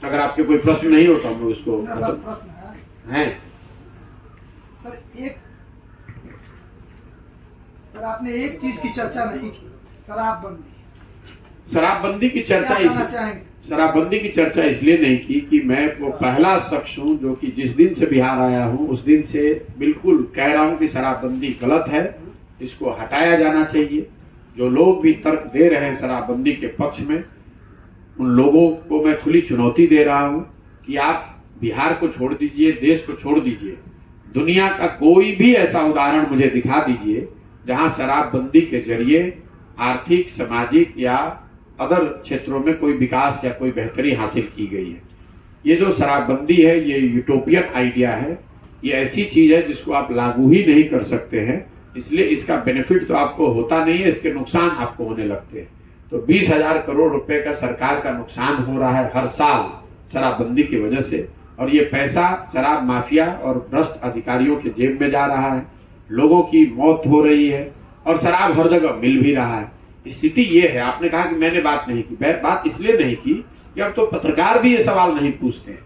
अगर आपके कोई प्रश्न नहीं हो तो हम लोग इसको सर प्रश्न है। सर आपने एक चीज की चर्चा नहीं की, शराबबंदी। शराबबंदी की चर्चा क्या कहना चाहेंगे? शराबबंदी की चर्चा इसलिए नहीं की कि मैं वो पहला शख्स हूँ जो कि जिस दिन से बिहार आया हूँ उस दिन से बिल्कुल कह रहा हूँ कि शराबबंदी गलत है, इसको हटाया जाना चाहिए। जो लोग भी तर्क दे रहे हैं शराबबंदी के पक्ष में, उन लोगों को मैं खुली चुनौती दे रहा हूँ कि आप बिहार को छोड़ दीजिए, देश को छोड़ दीजिए, दुनिया का कोई भी ऐसा उदाहरण मुझे दिखा दीजिए जहां शराबबंदी के जरिए आर्थिक, सामाजिक या अदर क्षेत्रों में कोई विकास या कोई बेहतरी हासिल की गई है। ये जो शराबबंदी है ये यूटोपियन आइडिया है, ये ऐसी चीज है जिसको आप लागू ही नहीं कर सकते हैं, इसलिए इसका बेनिफिट तो आपको होता नहीं है, इसके नुकसान आपको होने लगते हैं। तो 20,000 करोड़ रुपए का सरकार का नुकसान हो रहा है हर साल शराबबंदी की वजह से, और ये पैसा शराब माफिया और भ्रष्ट अधिकारियों के जेब में जा रहा है, लोगों की मौत हो रही है और शराब हर जगह मिल भी रहा है। स्थिति ये है। आपने कहा कि मैंने बात नहीं की, बात इसलिए नहीं की कि अब तो पत्रकार भी ये सवाल नहीं पूछते हैं,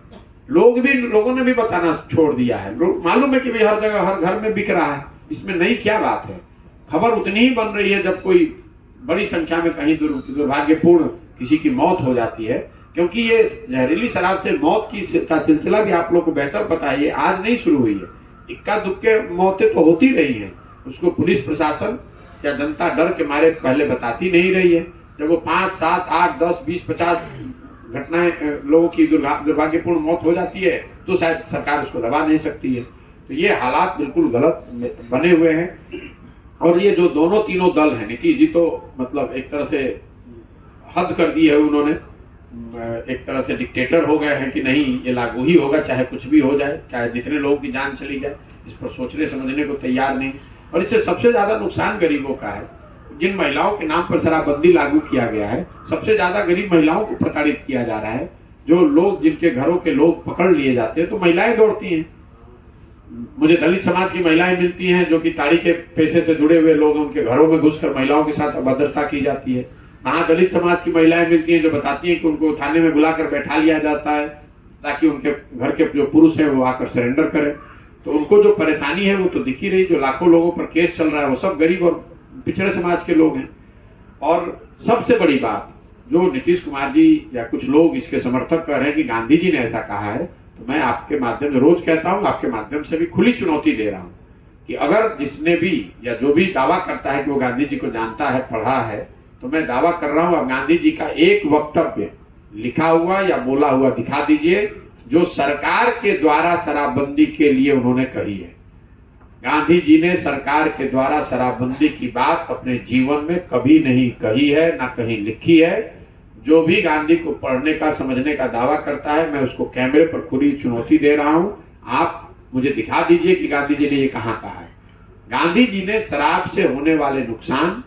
लोगों ने भी बताना छोड़ दिया है। मालूम है कि भाई हर जगह हर घर में बिक रहा है, इसमें नई क्या बात है। खबर उतनी ही बन रही है जब कोई बड़ी संख्या में कहीं दुर्भाग्यपूर्ण किसी की मौत हो जाती है, क्योंकि ये जहरीली शराब से मौत का सिलसिला भी आप लोग को बेहतर पता है, ये आज नहीं शुरू हुई है। इक्का दुक्के मौतें तो होती रही हैं, उसको पुलिस प्रशासन या जनता डर के मारे पहले बताती नहीं रही है। जब वो 5, 7, 8, 10, 20, 50 घटनाएं लोगों की दुर्भाग्यपूर्ण मौत हो जाती है तो शायद सरकार उसको दबा नहीं सकती है। तो ये हालात बिल्कुल गलत बने हुए हैं। और ये जो दोनों तीनों दल हैं, नीतीश जी तो मतलब एक तरह से हद कर दी है उन्होंने, एक तरह से डिक्टेटर हो गए हैं कि नहीं ये लागू ही होगा चाहे कुछ भी हो जाए, चाहे जितने लोगों की जान चली जाए, इस पर सोचने समझने को तैयार नहीं। और इससे सबसे ज्यादा नुकसान गरीबों का है। जिन महिलाओं के नाम पर शराबबंदी लागू किया गया है, सबसे ज्यादा गरीब महिलाओं को प्रताड़ित किया जा रहा है। जो लोग जिनके घरों के लोग पकड़ लिए जाते हैं तो महिलाएं दौड़ती हैं। मुझे दलित समाज की महिलाएं मिलती हैं जो कि ताड़ी के पेशे से जुड़े हुए लोग, उनके घरों में घुसकर महिलाओं के साथ अभद्रता की जाती है। महादलित समाज की महिलाएं मिलती हैं जो बताती हैं कि उनको थाने में बुलाकर बैठा लिया जाता है ताकि उनके घर के जो पुरुष हैं वो आकर सरेंडर करें। तो उनको जो परेशानी है वो तो दिख ही रही। जो लाखों लोगों पर केस चल रहा है वो सब गरीब और पिछड़े समाज के लोग हैं। और सबसे बड़ी बात, जो नीतीश कुमार जी या कुछ लोग इसके समर्थक कर रहे हैं कि गांधी जी ने ऐसा कहा है, तो मैं आपके माध्यम से रोज कहता हूं, आपके माध्यम से भी खुली चुनौती दे रहा हूं कि अगर जिसने भी या जो भी दावा करता है कि वो गांधी जी को जानता है, पढ़ा है, तो मैं दावा कर रहा हूं, अब गांधी जी का एक वक्तव्य लिखा हुआ या बोला हुआ दिखा दीजिए जो सरकार के द्वारा शराबबंदी के लिए उन्होंने कही है। गांधी जी ने सरकार के द्वारा शराबबंदी की बात अपने जीवन में कभी नहीं कही है, ना कहीं लिखी है। जो भी गांधी को पढ़ने का, समझने का दावा करता है, मैं उसको कैमरे पर खुली चुनौती दे रहा हूं। आप मुझे दिखा दीजिए कि गांधी जी ने ये कहां कहा है। गांधी जी ने शराब से होने वाले नुकसान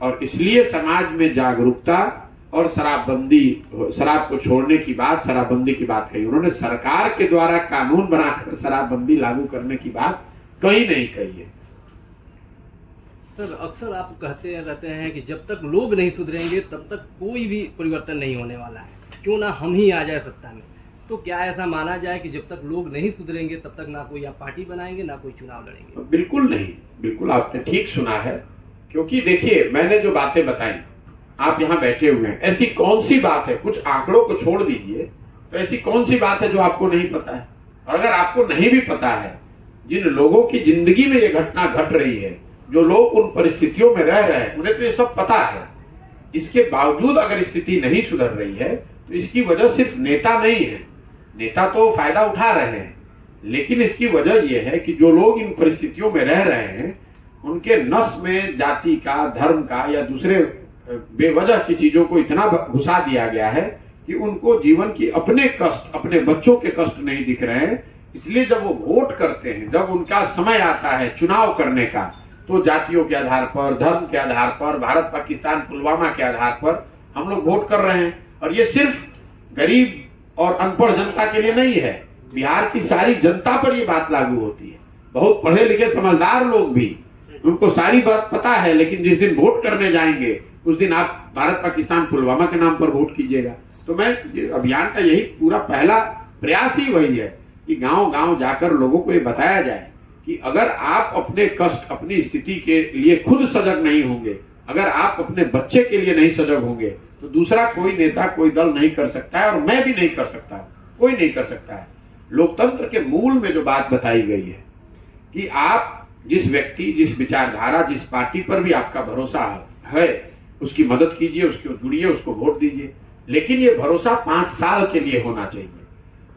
और इसलिए समाज में जागरूकता और शराबबंदी, शराब को छोड़ने की बात, शराबबंदी की बात कही। उन्होंने सरकार के द्वारा कानून बनाकर शराबबंदी लागू करने की बात कहीं नहीं कही है। सर, अक्सर आप कहते रहते हैं कि जब तक लोग नहीं सुधरेंगे तब तक कोई भी परिवर्तन नहीं होने वाला है, क्यों ना हम ही आ जाए सत्ता में। तो क्या ऐसा माना जाए कि जब तक लोग नहीं सुधरेंगे तब तक ना कोई आप पार्टी बनाएंगे, ना कोई चुनाव लड़ेंगे? बिल्कुल नहीं, बिल्कुल आपने ठीक सुना है। क्योंकि देखिए, मैंने जो बातें बताई, आप यहाँ बैठे हुए हैं, ऐसी कौन सी बात है, कुछ आंकड़ों को छोड़ दीजिए, तो ऐसी कौन सी बात है जो आपको नहीं पता है? और अगर आपको नहीं भी पता है, जिन लोगों की जिंदगी में ये घटना घट रही है, जो लोग उन परिस्थितियों में रह रहे हैं, उन्हें तो ये सब पता है। इसके बावजूद अगर स्थिति नहीं सुधर रही है तो इसकी वजह सिर्फ नेता नहीं है। नेता तो फायदा उठा रहे हैं, लेकिन इसकी वजह यह है कि जो लोग इन परिस्थितियों में रह रहे हैं, उनके नस में जाति का, धर्म का या दूसरे बेवजह की चीजों को इतना घुसा दिया गया है कि उनको जीवन की अपने कष्ट, अपने बच्चों के कष्ट नहीं दिख रहे हैं। इसलिए जब वो वोट करते हैं, जब उनका समय आता है चुनाव करने का, तो जातियों के आधार पर, धर्म के आधार पर, भारत पाकिस्तान पुलवामा के आधार पर हम लोग वोट कर रहे हैं। और ये सिर्फ गरीब और अनपढ़ जनता के लिए नहीं है, बिहार की सारी जनता पर ये बात लागू होती है। बहुत पढ़े लिखे समझदार लोग भी, उनको सारी बात पता है, लेकिन जिस दिन वोट करने जाएंगे उस दिन आप भारत पाकिस्तान पुलवामा के नाम पर वोट कीजिएगा। तो मैं ये अभियान का यही पूरा पहला प्रयास ही वही है कि गांव गांव जाकर लोगों को ये बताया जाए कि अगर आप अपने कष्ट, अपनी स्थिति के लिए खुद सजग नहीं होंगे, अगर आप अपने बच्चे के लिए नहीं सजग होंगे, तो दूसरा कोई नेता, कोई दल नहीं कर सकता है, और मैं भी नहीं कर सकता, कोई नहीं कर सकता है। लोकतंत्र के मूल में जो बात बताई गई है कि आप जिस व्यक्ति, जिस विचारधारा, जिस पार्टी पर भी आपका भरोसा है उसकी मदद कीजिए, उसको जुड़िए, उसको वोट दीजिए, लेकिन ये भरोसा 5 साल के लिए होना चाहिए।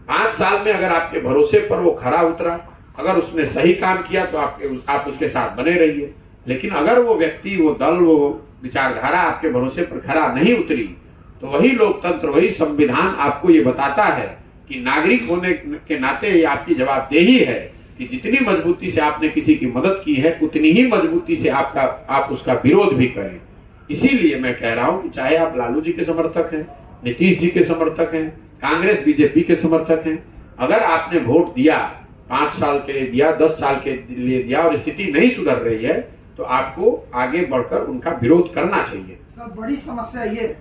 5 साल में अगर आपके भरोसे पर वो खरा उतरा, अगर उसने सही काम किया तो आप उसके साथ बने रहिए, लेकिन अगर वो व्यक्ति, वो दल, वो विचारधारा आपके भरोसे पर खरा नहीं उतरी, तो वही लोकतंत्र, वही संविधान आपको ये बताता है कि नागरिक होने के नाते ये आपकी जवाबदेही है कि जितनी मजबूती से आपने किसी की मदद की है, उतनी ही मजबूती से आप उसका विरोध भी करें। इसीलिए मैं कह रहा हूं कि चाहे आप लालू जी के समर्थक हैं, नीतीश जी के समर्थक हैं, कांग्रेस बीजेपी के समर्थक हैं, अगर आपने वोट दिया, 5 साल के लिए दिया, 10 साल के लिए दिया और स्थिति नहीं सुधर रही है, तो आपको आगे बढ़कर उनका विरोध करना चाहिए। सर, बड़ी समस्या ये